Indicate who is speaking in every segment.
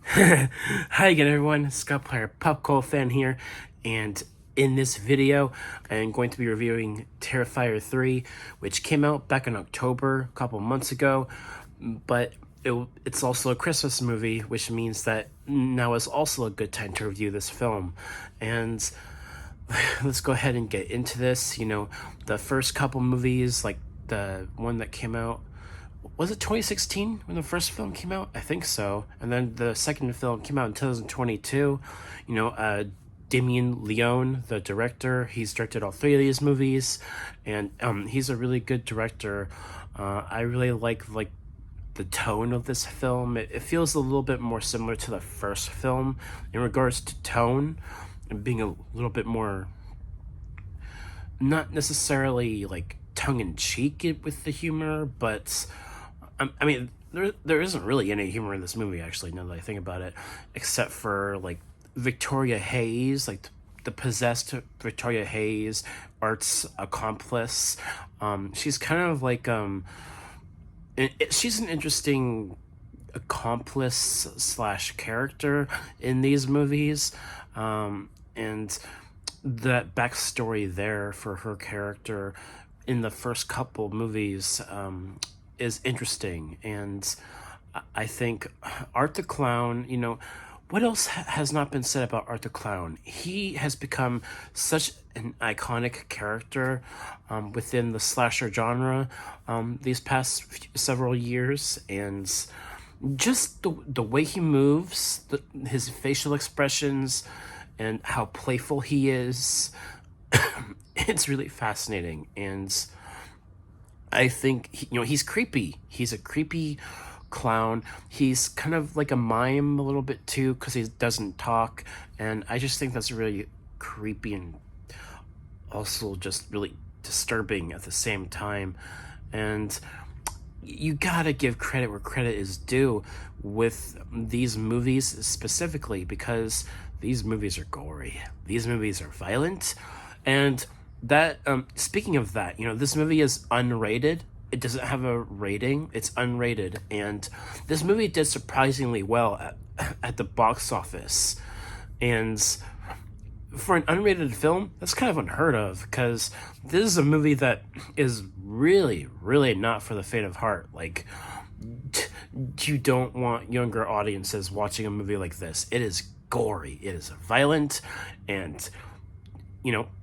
Speaker 1: Hi again everyone, Scott Player Popcorn fan here, and in this video I'm going to be reviewing Terrifier 3, which came out back in October, a couple months ago, but it's also a Christmas movie, which means that now is also a good time to review this film. And let's go ahead and get into this. The first couple movies, like the one that came out, was it 2016 when the first film came out? I think so. And then the second film came out in 2022. Damien Leone, the director, he's directed all three of these movies, and he's a really good director. I really like the tone of this film. It feels a little bit more similar to the first film in regards to tone, and being a little bit more, not necessarily like tongue-in-cheek with the humor, but I mean, there isn't really any humor in this movie, actually, now that I think about it, except for like Victoria Hayes, like the possessed Victoria Hayes, Art's accomplice. She's kind of like she's an interesting accomplice slash character in these movies, and that backstory there for her character in the first couple movies is interesting. And I think Art the Clown, what else has not been said about Art the Clown? He has become such an iconic character within the slasher genre these past several years, and just the way he moves, his facial expressions, and how playful he is, it's really fascinating. And I think he's creepy. He's a creepy clown. He's kind of like a mime a little bit too, because he doesn't talk, and I just think that's really creepy and also just really disturbing at the same time. And you gotta give credit where credit is due with these movies specifically, because these movies are gory, these movies are violent. And that speaking of that, this movie is unrated. It doesn't have a rating, it's unrated, and this movie did surprisingly well at the box office. And for an unrated film, that's kind of unheard of, because this is a movie that is really, really not for the faint of heart. Like, you don't want younger audiences watching a movie like this. It is gory, it is violent, and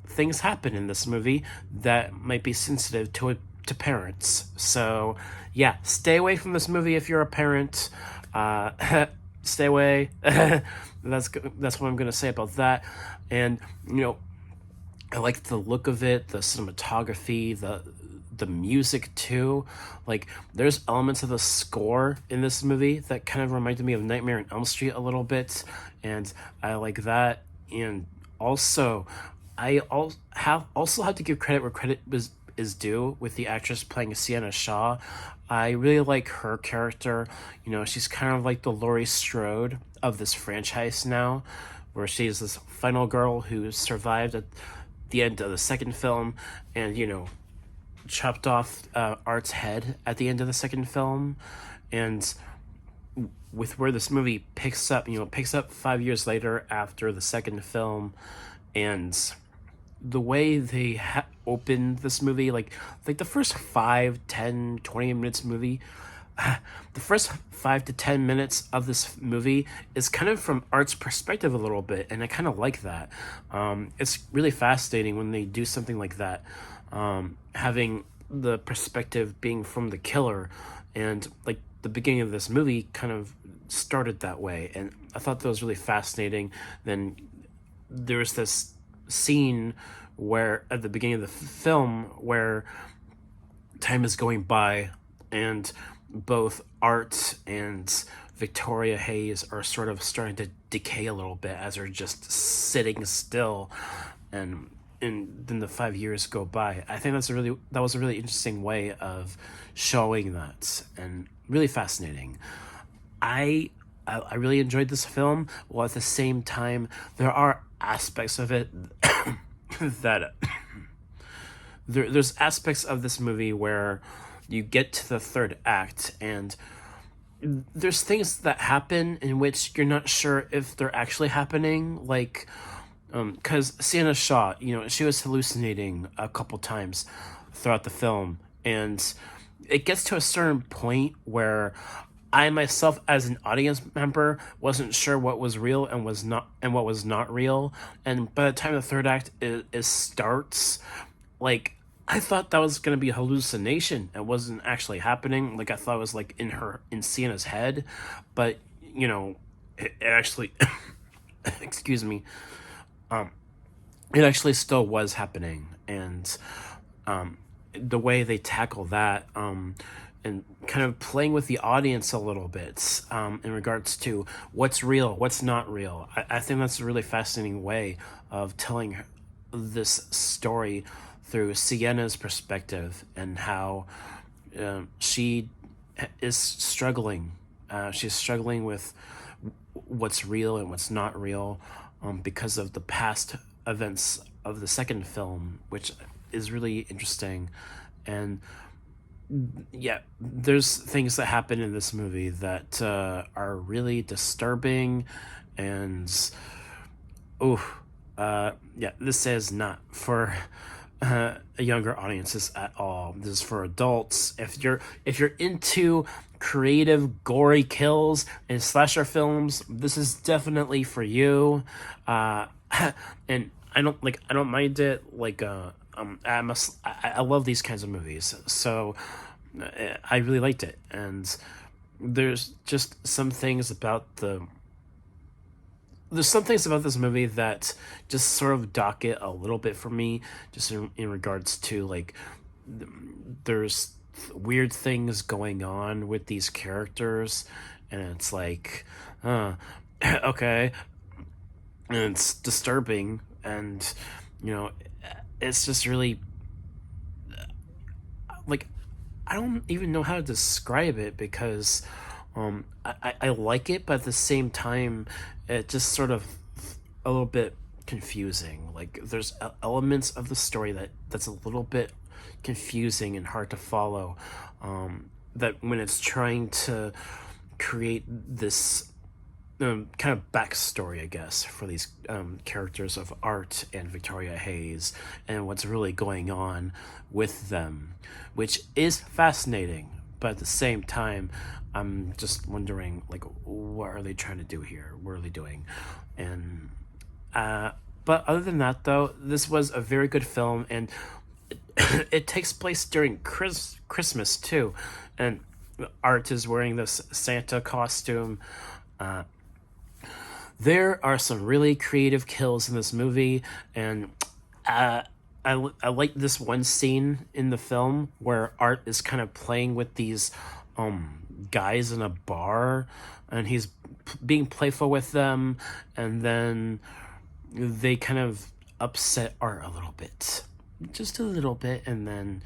Speaker 1: things happen in this movie that might be sensitive to parents. So yeah, stay away from this movie if you're a parent. Stay away. That's what I'm gonna say about that. And I like the look of it, the cinematography, the music too. Like, there's elements of the score in this movie that kind of reminded me of Nightmare on Elm Street a little bit, and I like that. And also, I also have to give credit where credit is due with the actress playing Sienna Shaw. I really like her character. She's kind of like the Laurie Strode of this franchise now, where she's this final girl who survived at the end of the second film, and chopped off Art's head at the end of the second film. And with where this movie picks up 5 years later after the second film, and the way they opened this movie, like the first 5, 10, 20 minutes movie, the first 5 to 10 minutes of this movie is kind of from Art's perspective a little bit, and I kind of like that. It's really fascinating when they do something like that, having the perspective being from the killer, and like the beginning of this movie kind of started that way, and I thought that was really fascinating. Then there's this scene where at the beginning of the film where time is going by, and both Art and Victoria Hayes are sort of starting to decay a little bit as they're just sitting still, and then the 5 years go by. I think that was a really interesting way of showing that, and really fascinating. I really enjoyed this film, while at the same time there are aspects of it that there's aspects of this movie where you get to the third act, and there's things that happen in which you're not sure if they're actually happening, like because Sienna Shaw, she was hallucinating a couple times throughout the film, and it gets to a certain point where I myself, as an audience member, wasn't sure what was real and was not, and what was not real. And by the time the third act is starts, like I thought that was gonna be a hallucination. It wasn't actually happening. Like I thought it was like in Sienna's head, but it actually, excuse me, it actually still was happening. And the way they tackle that, and kind of playing with the audience a little bit, in regards to what's real, what's not real. I think that's a really fascinating way of telling this story through Sienna's perspective, and how she is struggling. She's struggling with what's real and what's not real, because of the past events of the second film, which is really interesting. And yeah, there's things that happen in this movie that are really disturbing, and oh, yeah, this is not for younger audiences at all. This is for adults. If you're into creative, gory kills and slasher films, this is definitely for you. And I don't mind it. Like I love these kinds of movies, so I really liked it. And there's just there's some things about this movie that just sort of dock it a little bit for me, just in regards to like there's weird things going on with these characters, and it's like, okay, and it's disturbing, and it's just really like I don't even know how to describe it, because I like it, but at the same time, it just sort of a little bit confusing. Like there's elements of the story that's a little bit confusing and hard to follow. That when it's trying to create this kind of backstory, I guess, for these characters of Art and Victoria Hayes, and what's really going on with them, which is fascinating. But at the same time, I'm just wondering, like, what are they trying to do here? What are they doing? And but other than that, though, this was a very good film, and it takes place during Christmas too, and Art is wearing this Santa costume. There are some really creative kills in this movie, and I like this one scene in the film where Art is kind of playing with these guys in a bar, and he's being playful with them, and then they kind of upset Art a little bit, just a little bit, and then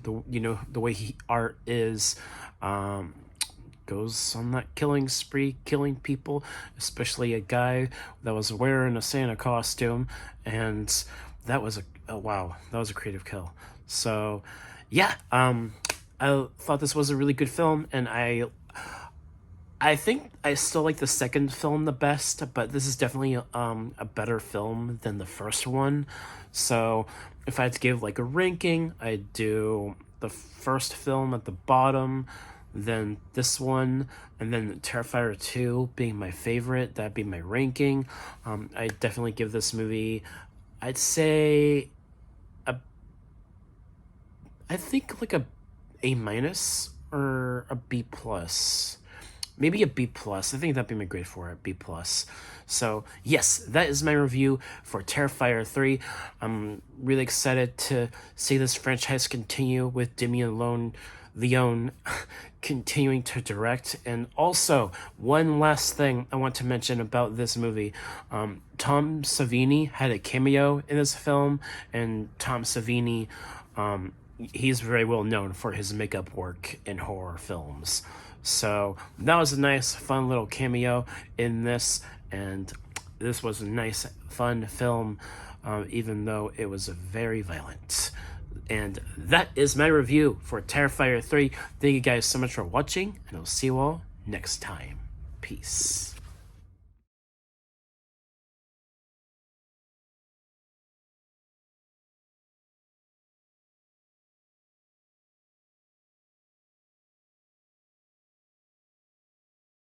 Speaker 1: the way Art is, goes on that killing spree, killing people, especially a guy that was wearing a Santa costume, and that was wow, that was a creative kill. So yeah, I thought this was a really good film, and I think I still like the second film the best, but this is definitely a better film than the first one. So if I had to give like a ranking, I'd do the first film at the bottom, then this one, and then Terrifier 2 being my favorite. That'd be my ranking. I'd definitely give this movie, I'd say, I think like a minus or a B plus. Maybe a B plus. I think that'd be my grade for it, B plus. So yes, that is my review for Terrifier 3. I'm really excited to see this franchise continue with Damien Leone continuing to direct. And also, one last thing I want to mention about this movie. Tom Savini had a cameo in this film, and Tom Savini, he's very well known for his makeup work in horror films. So that was a nice, fun little cameo in this, and this was a nice, fun film, even though it was very violent. And that is my review for Terrifier 3. Thank you guys so much for watching, and I'll see you all next time. Peace.